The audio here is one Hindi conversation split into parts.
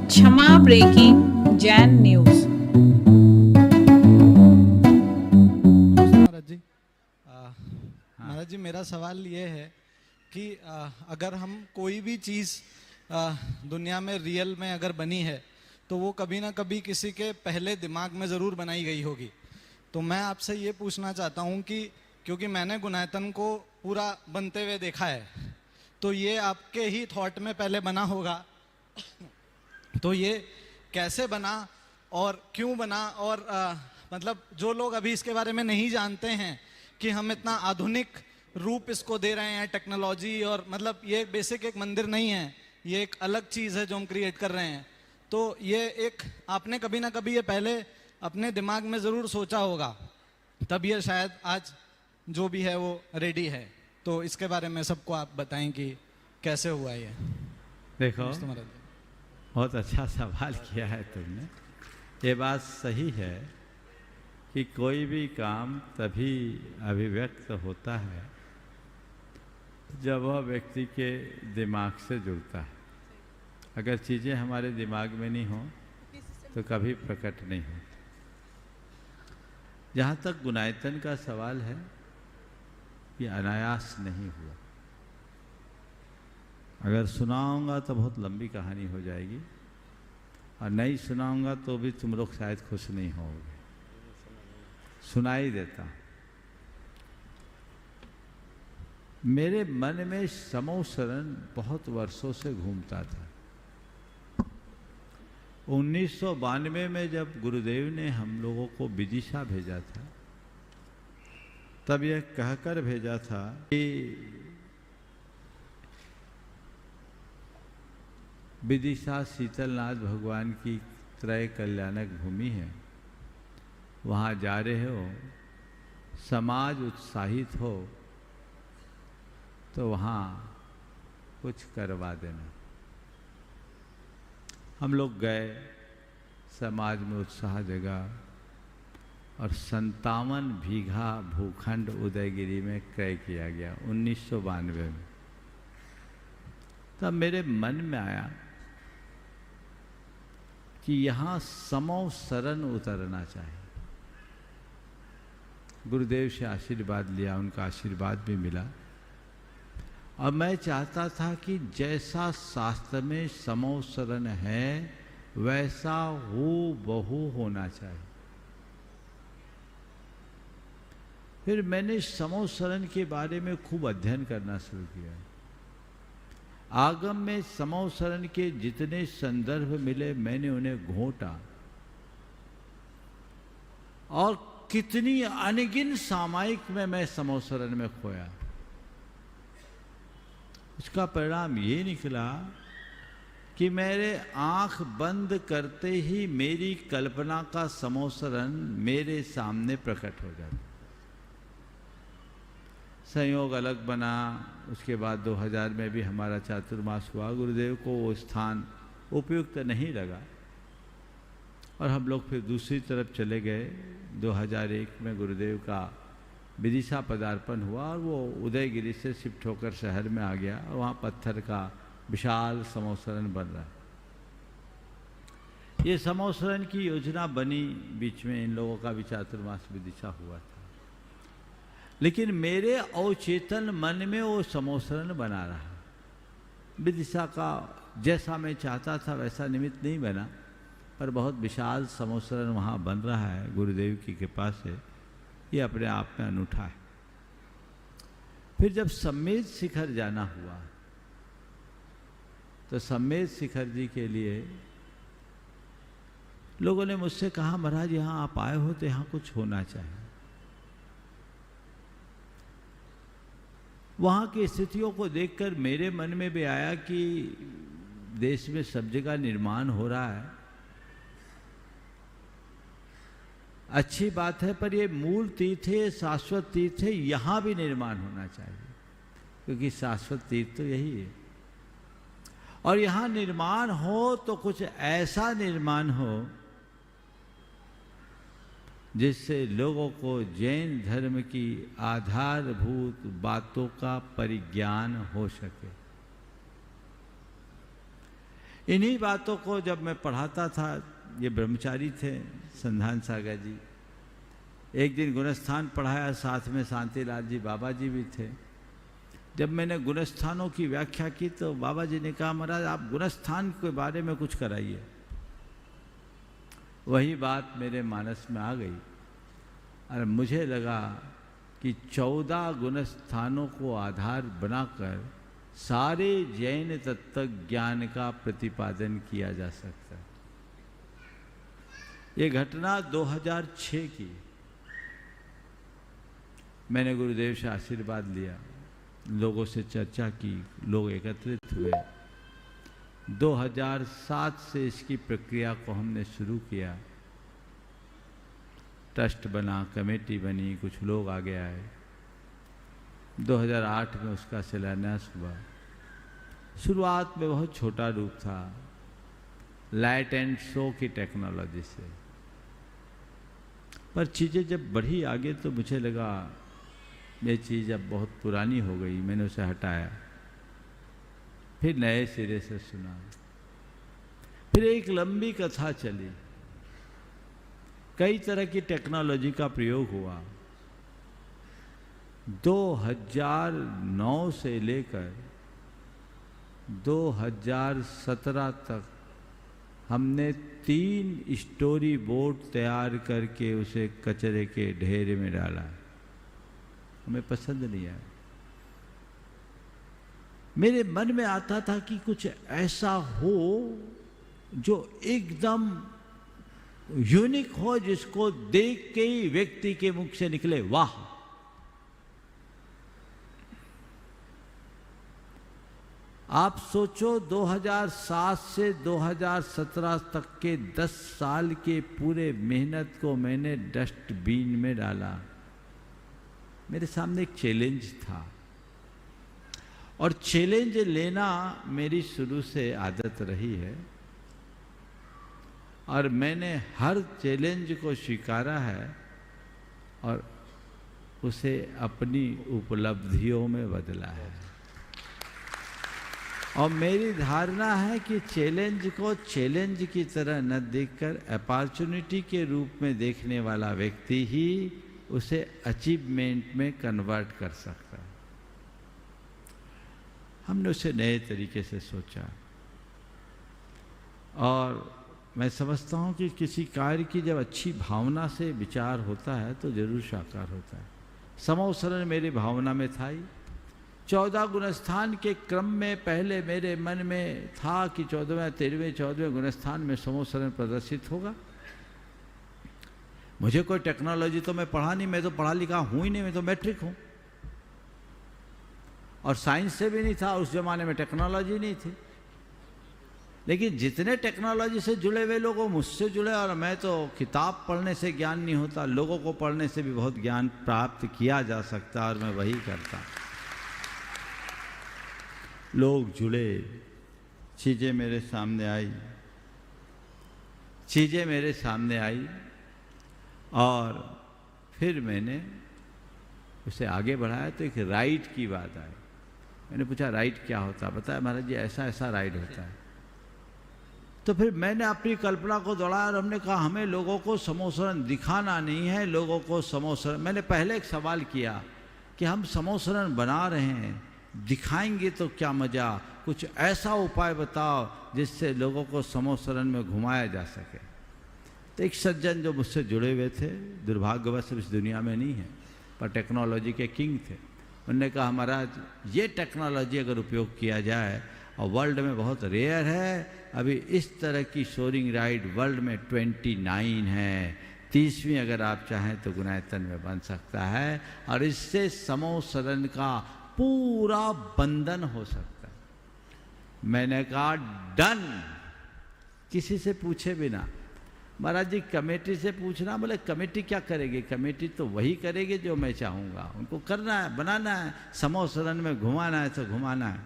क्षमा ब्रेकिंग जैन न्यूज। महाराज जी, महाराज जी, मेरा सवाल ये है कि अगर हम कोई भी चीज़ दुनिया में रियल में अगर बनी है तो वो कभी ना कभी किसी के पहले दिमाग में ज़रूर बनाई गई होगी। तो मैं आपसे ये पूछना चाहता हूँ कि क्योंकि मैंने गुनायतन को पूरा बनते हुए देखा है, तो ये आपके ही थॉट में पहले बना होगा। तो ये कैसे बना और क्यों बना, और मतलब जो लोग अभी इसके बारे में नहीं जानते हैं कि हम इतना आधुनिक रूप इसको दे रहे हैं टेक्नोलॉजी, और मतलब ये बेसिक एक मंदिर नहीं है, ये एक अलग चीज़ है जो हम क्रिएट कर रहे हैं। तो ये एक आपने कभी ना कभी ये पहले अपने दिमाग में ज़रूर सोचा होगा, तब ये शायद आज जो भी है वो रेडी है। तो इसके बारे में सबको आप बताएं कि कैसे हुआ ये। देखो, नमस्ते महाराज जी। बहुत अच्छा सवाल किया है तुमने। ये बात सही है कि कोई भी काम तभी अभिव्यक्त होता है जब वह व्यक्ति के दिमाग से जुड़ता है। अगर चीज़ें हमारे दिमाग में नहीं हों तो कभी प्रकट नहीं होती। जहाँ तक गुनायतन का सवाल है, ये अनायास नहीं हुआ। अगर सुनाऊंगा तो बहुत लंबी कहानी हो जाएगी, और नहीं सुनाऊंगा तो भी तुम लोग शायद खुश नहीं होगे। सुनाई देता। मेरे मन में समोसरण बहुत वर्षों से घूमता था। 1992 में जब गुरुदेव ने हम लोगों को विदिशा भेजा था, तब यह कहकर भेजा था कि विदिशा शीतलनाथ भगवान की त्रय कल्याणक भूमि है, वहाँ जा रहे हो, समाज उत्साहित हो तो वहाँ कुछ करवा देना। हम लोग गए, समाज में उत्साह जगा, और 57 बीघा भूखंड उदयगिरी में क्रय किया गया 1992 में। तब मेरे मन में आया कि यहाँ समोसरण उतरना चाहिए। गुरुदेव से आशीर्वाद लिया, उनका आशीर्वाद भी मिला, और मैं चाहता था कि जैसा शास्त्र में समोसरण है वैसा हूबहू होना चाहिए। फिर मैंने समोसरण के बारे में खूब अध्ययन करना शुरू किया। आगम में समोसरण के जितने संदर्भ मिले मैंने उन्हें घोंटा, और कितनी अनगिन सामायिक में मैं समोसरण में खोया। उसका परिणाम ये निकला कि मेरे आंख बंद करते ही मेरी कल्पना का समोसरण मेरे सामने प्रकट हो जाता। संयोग अलग बना। उसके बाद 2000 में भी हमारा चातुर्मास हुआ। गुरुदेव को वो स्थान उपयुक्त नहीं लगा, और हम लोग फिर दूसरी तरफ चले गए। 2001 में गुरुदेव का विदिशा पदार्पण हुआ, और वो उदयगिरी से शिफ्ट होकर शहर में आ गया, और वहाँ पत्थर का विशाल समोसरण बन रहा है। ये समोसरण की योजना बनी, बीच में इन लोगों का भी चातुर्मास विदिशा हुआ था, लेकिन मेरे अवचेतन मन में वो समोसरण बना रहा। विदिशा का जैसा मैं चाहता था वैसा निमित्त नहीं बना, पर बहुत विशाल समोसरण वहाँ बन रहा है गुरुदेव की कृपा से। ये अपने आप में अनूठा है। फिर जब सम्मेद शिखर जाना हुआ, तो सम्मेद शिखर जी के लिए लोगों ने मुझसे कहा, महाराज यहाँ आप आए हो तो यहाँ कुछ होना चाहिए। वहाँ की स्थितियों को देखकर मेरे मन में भी आया कि देश में सब जगह निर्माण हो रहा है, अच्छी बात है, पर ये मूल तीर्थ है, शाश्वत तीर्थ है, यहाँ भी निर्माण होना चाहिए, क्योंकि शाश्वत तीर्थ तो यही है। और यहाँ निर्माण हो तो कुछ ऐसा निर्माण हो जिससे लोगों को जैन धर्म की आधारभूत बातों का परिज्ञान हो सके। इन्हीं बातों को जब मैं पढ़ाता था, ये ब्रह्मचारी थे संधान सागर जी, एक दिन गुणस्थान पढ़ाया, साथ में शांतिलाल जी बाबा जी भी थे। जब मैंने गुणस्थानों की व्याख्या की तो बाबा जी ने कहा, महाराज आप गुणस्थान के बारे में कुछ कराइए। वही बात मेरे मानस में आ गई और मुझे लगा कि 14 गुणस्थानों को आधार बनाकर सारे जैन तत्व ज्ञान का प्रतिपादन किया जा सकता है। ये घटना 2006 की। मैंने गुरुदेव से आशीर्वाद लिया, लोगों से चर्चा की, लोग एकत्रित हुए। 2007 से इसकी प्रक्रिया को हमने शुरू किया। ट्रस्ट बना, कमेटी बनी, कुछ लोग आगे आए। 2008 में उसका शिलान्यास हुआ। शुरुआत में बहुत छोटा रूप था, लाइट एंड शो की टेक्नोलॉजी से। पर चीज़ें जब बढ़ी आगे तो मुझे लगा ये चीज़ अब बहुत पुरानी हो गई। मैंने उसे हटाया, फिर नए सिरे से सुना। फिर एक लंबी कथा चली, कई तरह की टेक्नोलॉजी का प्रयोग हुआ। 2009 से लेकर 2017 तक हमने 3 स्टोरी बोर्ड तैयार करके उसे कचरे के ढेर में डाला। हमें पसंद नहीं आया। मेरे मन में आता था कि कुछ ऐसा हो जो एकदम यूनिक हो, जिसको देख के ही व्यक्ति के मुख से निकले वाह। आप सोचो 2007 से 2017 तक के 10 साल के पूरे मेहनत को मैंने डस्टबिन में डाला। मेरे सामने एक चैलेंज था और चैलेंज लेना मेरी शुरू से आदत रही है और मैंने हर चैलेंज को स्वीकारा है और उसे अपनी उपलब्धियों में बदला है। और मेरी धारणा है कि चैलेंज को चैलेंज की तरह न देखकर अपॉर्चुनिटी के रूप में देखने वाला व्यक्ति ही उसे अचीवमेंट में कन्वर्ट कर सकता है। हमने उसे नए तरीके से सोचा और मैं समझता हूँ कि किसी कार्य की जब अच्छी भावना से विचार होता है तो जरूर साकार होता है। समोसरण मेरी भावना में था ही। 14 गुणस्थान के क्रम में पहले मेरे मन में था कि 14वें, 13वें, 14वें गुणस्थान में समोसरण प्रदर्शित होगा। मुझे कोई टेक्नोलॉजी तो मैं पढ़ा नहीं, मैं तो पढ़ा लिखा हूँ ही नहीं, मैं तो मैट्रिक हूँ। और साइंस से भी नहीं था, उस जमाने में टेक्नोलॉजी नहीं थी। लेकिन जितने टेक्नोलॉजी से जुड़े हुए लोग वो मुझसे जुड़े, और मैं तो किताब पढ़ने से ज्ञान नहीं होता, लोगों को पढ़ने से भी बहुत ज्ञान प्राप्त किया जा सकता, और मैं वही करता। लोग जुड़े, चीज़ें मेरे सामने आई और फिर मैंने उसे आगे बढ़ाया तो एक राइड की बात आई। मैंने पूछा राइड क्या होता है? बताया महाराज जी ऐसा ऐसा राइड होता है। तो फिर मैंने अपनी कल्पना को दौड़ाया और हमने कहा हमें लोगों को समोसरण दिखाना नहीं है, लोगों को समोसरण। मैंने पहले एक सवाल किया कि हम समोसरण बना रहे हैं, दिखाएंगे तो क्या मज़ा, कुछ ऐसा उपाय बताओ जिससे लोगों को समोसरण में घुमाया जा सके। तो एक सज्जन जो मुझसे जुड़े हुए थे, दुर्भाग्यवश इस दुनिया में नहीं है, पर टेक्नोलॉजी के किंग थे, उन्होंने कहा महाराज ये टेक्नोलॉजी अगर उपयोग किया जाए, और वर्ल्ड में बहुत रेयर है, अभी इस तरह की सोरिंग राइड वर्ल्ड में 29 है, 30वीं अगर आप चाहें तो गुनायतन में बन सकता है, और इससे समोसरण का पूरा बंधन हो सकता है। मैंने कहा डन, किसी से पूछे बिना। महाराज जी कमेटी से पूछना, बोले कमेटी क्या करेगी? कमेटी तो वही करेगी जो मैं चाहूँगा, उनको करना है, बनाना है, समोसरण में घुमाना है तो घुमाना है।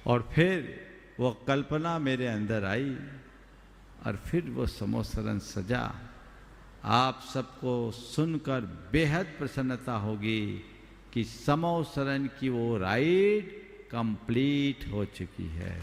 और फिर वो कल्पना मेरे अंदर आई और फिर वो समोसरण सजा। आप सबको सुनकर बेहद प्रसन्नता होगी कि समोसरण की वो राइड कंप्लीट हो चुकी है।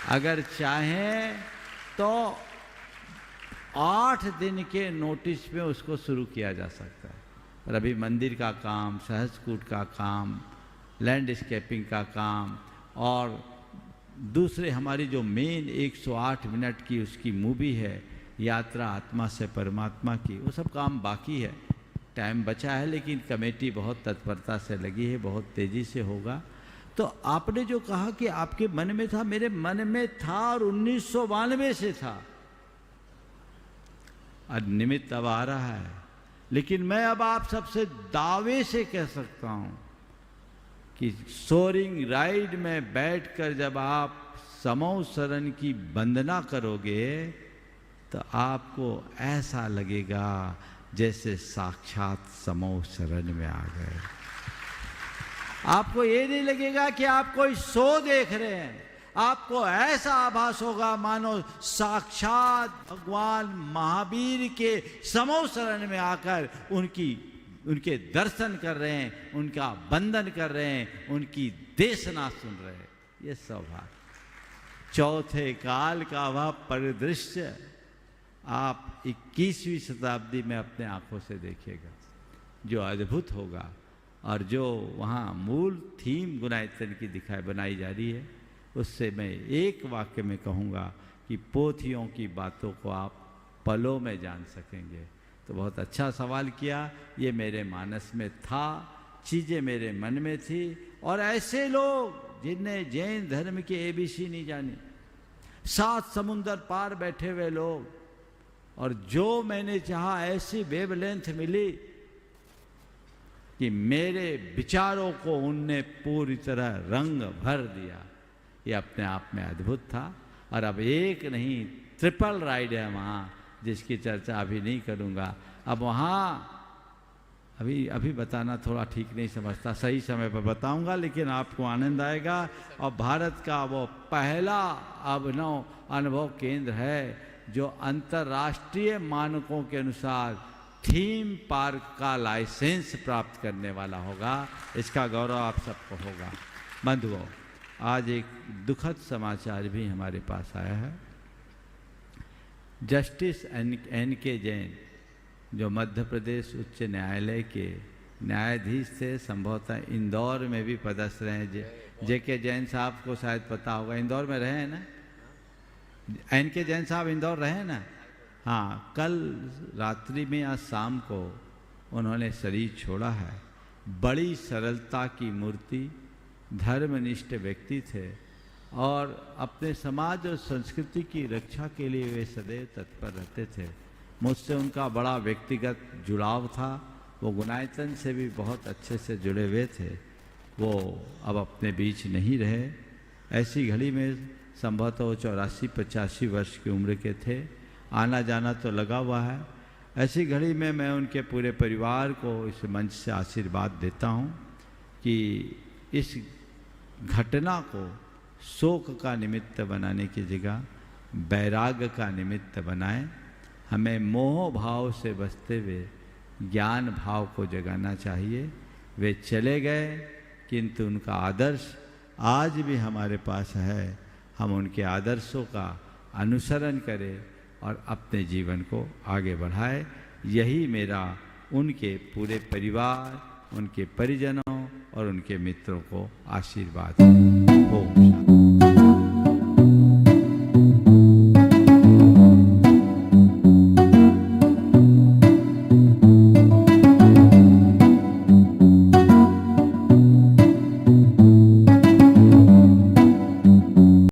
अगर चाहें तो 8 दिन के नोटिस में उसको शुरू किया जा सकता है। और अभी मंदिर का काम, सहस्त्रकूट का काम, लैंडस्केपिंग का काम और दूसरे हमारी जो मेन 108 मिनट की उसकी मूवी है यात्रा आत्मा से परमात्मा की, वो सब काम बाकी है। टाइम बचा है लेकिन कमेटी बहुत तत्परता से लगी है, बहुत तेज़ी से होगा। तो आपने जो कहा कि आपके मन में था, मेरे मन में था और 1992 से था। और निमित्त अब आ रहा है, लेकिन मैं अब आप सबसे दावे से कह सकता हूं कि सोरिंग राइड में बैठकर जब आप समौ शरण की वंदना करोगे तो आपको ऐसा लगेगा जैसे साक्षात समौ शरण में आ गए। आपको ये नहीं लगेगा कि आप कोई शो देख रहे हैं, आपको ऐसा आभास होगा मानो साक्षात भगवान महावीर के समौ शरण में आकर उनके दर्शन कर रहे हैं, उनका वंदन कर रहे हैं, उनकी देशना सुन रहे हैं। ये सौभाग्य चौथे काल का वह परिदृश्य आप 21वीं शताब्दी में अपने आंखों से देखिएगा, जो अद्भुत होगा। और जो वहाँ मूल थीम गुणायतन की बनाई जा रही है, उससे मैं एक वाक्य में कहूँगा कि पोथियों की बातों को आप पलों में जान सकेंगे। तो बहुत अच्छा सवाल किया, ये मेरे मानस में था, चीज़ें मेरे मन में थी। और ऐसे लोग जिन्हें जैन धर्म की ABC नहीं जानी, 7 समुंदर पार बैठे हुए लोग, और जो मैंने चाहा ऐसी वेवलेंथ मिली कि मेरे विचारों को उनने पूरी तरह रंग भर दिया। ये अपने आप में अद्भुत था। और अब एक नहीं, ट्रिपल राइड है वहाँ, जिसकी चर्चा अभी नहीं करूँगा। अब वहाँ अभी बताना थोड़ा ठीक नहीं समझता, सही समय पर बताऊँगा, लेकिन आपको आनंद आएगा। और भारत का वो पहला अभिनव अनुभव केंद्र है जो अंतर्राष्ट्रीय मानकों के अनुसार थीम पार्क का लाइसेंस प्राप्त करने वाला होगा। इसका गौरव आप सबको होगा। बंधुओं, आज एक दुखद समाचार भी हमारे पास आया है। Justice N.K. जैन, जो मध्य प्रदेश उच्च न्यायालय के न्यायाधीश थे, संभवतः इंदौर में भी पदस्थ रहे। J.K. जैन साहब को शायद पता होगा, इंदौर में रहे हैं ना? N.K. जैन साहब इंदौर रहे ना? हाँ, कल रात्रि में या शाम को उन्होंने शरीर छोड़ा है। बड़ी सरलता की मूर्ति, धर्मनिष्ठ व्यक्ति थे और अपने समाज और संस्कृति की रक्षा के लिए वे सदैव तत्पर रहते थे। मुझसे उनका बड़ा व्यक्तिगत जुड़ाव था। वो गुणायतन से भी बहुत अच्छे से जुड़े हुए थे। वो अब अपने बीच नहीं रहे। ऐसी घड़ी में संभवतः 84-85 वर्ष की उम्र के थे। आना जाना तो लगा हुआ है। ऐसी घड़ी में मैं उनके पूरे परिवार को इस मंच से आशीर्वाद देता हूँ कि इस घटना को शोक का निमित्त बनाने की जगह वैराग्य का निमित्त बनाएं। हमें मोह भाव से बचते हुए ज्ञान भाव को जगाना चाहिए। वे चले गए, किंतु उनका आदर्श आज भी हमारे पास है। हम उनके आदर्शों का अनुसरण करें और अपने जीवन को आगे बढ़ाएं। यही मेरा उनके पूरे परिवार, उनके परिजनों और उनके मित्रों को आशीर्वाद है। ओम